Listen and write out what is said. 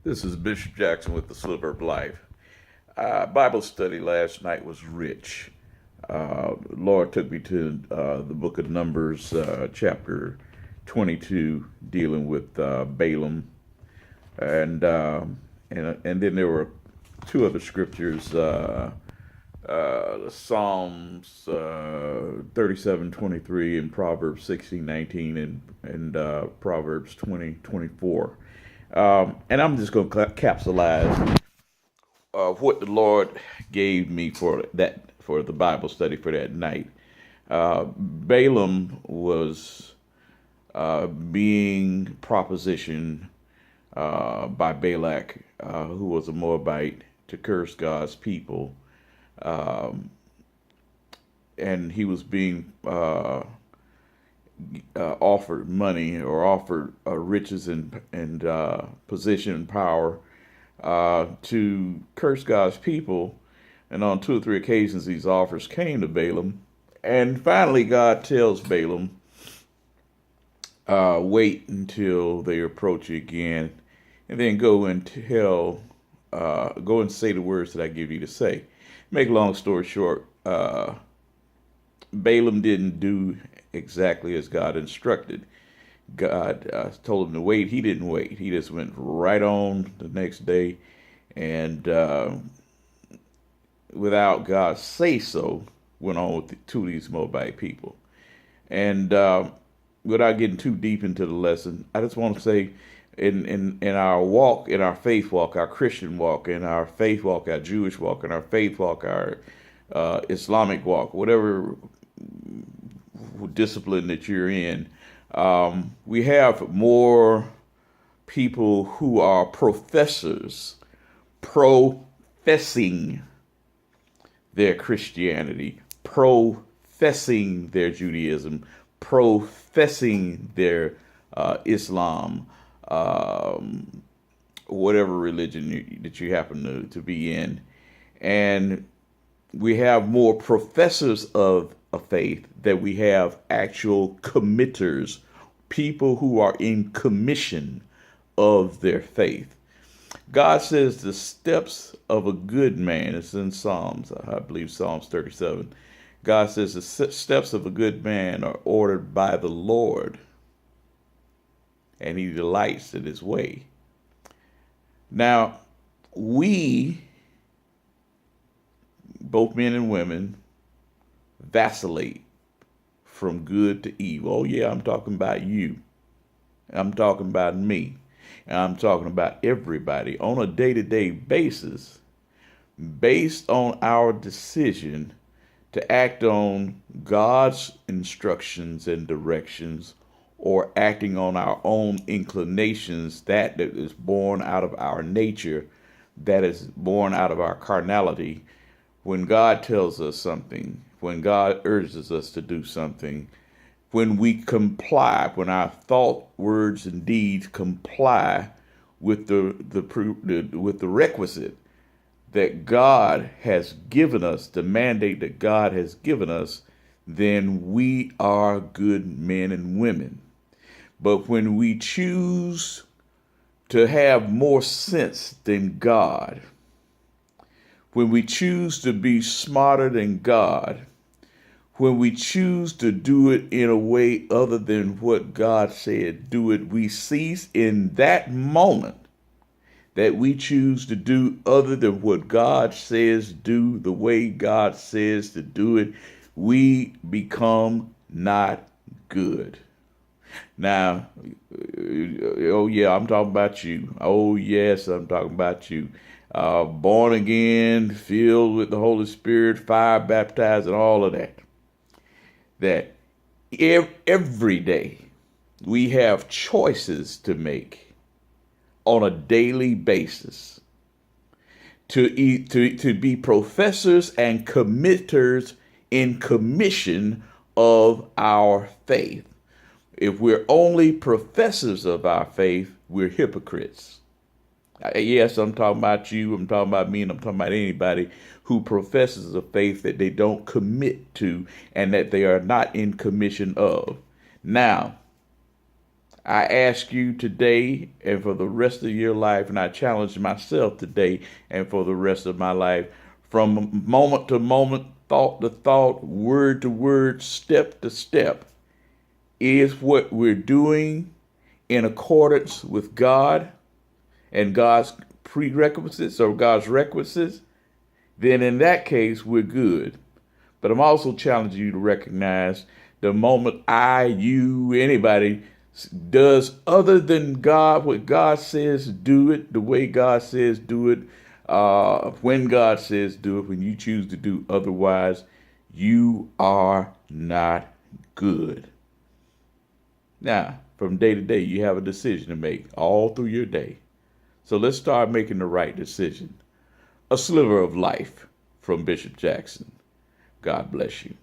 This is Bishop Jackson with the Sliver of Life. Bible study last night was rich. Lord took me to the book of Numbers, chapter 22, dealing with Balaam, and and then there were two other scriptures, Psalms 37:23 and Proverbs 16:19 and Proverbs 20:24. And I'm just going to capsulize what the Lord gave me for the Bible study for that night. Balaam was being propositioned by Balak, who was a Moabite, to curse God's people, and he was being offered money or offered riches and position and power to curse God's people. And on two or three occasions, these offers came to Balaam. And finally, God tells Balaam, wait until they approach you again, and then go and go and say the words that I give you to say. Make a long story short, Balaam didn't do exactly as God instructed. God told him to wait. He didn't wait. He just went right on the next day, and without God's say so, went on with two of these Moabite people. And without getting too deep into the lesson, I just want to say, in our walk, in our faith walk, our Christian walk, in our faith walk, our Jewish walk, in our faith walk, our Islamic walk, whatever discipline that you're in, we have more people who are professors professing their Christianity, professing their Judaism, professing their Islam, whatever religion that you happen to be in. And we have more professors of a faith than we have actual committers, people who are in commission of their faith. God says the steps of a good man, it's in Psalms, I believe Psalms 37. God says the steps of a good man are ordered by the Lord, and he delights in his way. Now, we, both men and women, vacillate from good to evil. Oh, yeah, I'm talking about you. I'm talking about me. And I'm talking about everybody on a day-to-day basis, based on our decision to act on God's instructions and directions, or acting on our own inclinations, that is born out of our nature, that is born out of our carnality. When God tells us something, when God urges us to do something, when we comply, when our thought, words, and deeds comply with the requisite that God has given us, the mandate that God has given us, then we are good men and women. But when we choose to have more sense than God, when we choose to be smarter than God, when we choose to do it in a way other than what God said do it, we cease in that moment that we choose to do other than what God says do, the way God says to do it, we become not good. Now, oh yeah, I'm talking about you. Oh yes, I'm talking about you. Born again, filled with the Holy Spirit, fire baptized, and all of that. That every day we have choices to make on a daily basis to be professors and committers in commission of our faith. If we're only professors of our faith, we're hypocrites. Yes, I'm talking about you, I'm talking about me, and I'm talking about anybody who professes a faith that they don't commit to and that they are not in commission of. Now, I ask you today and for the rest of your life, and I challenge myself today and for the rest of my life, from moment to moment, thought to thought, word to word, step to step, is what we're doing in accordance with God and God's prerequisites or God's requisites, then in that case, we're good. But I'm also challenging you to recognize the moment I, you, anybody does other than God, what God says, do it the way God says, do it when God says, do it. When you choose to do otherwise, you are not good. Now, from day to day, you have a decision to make all through your day. So let's start making the right decision. A sliver of life from Bishop Jackson. God bless you.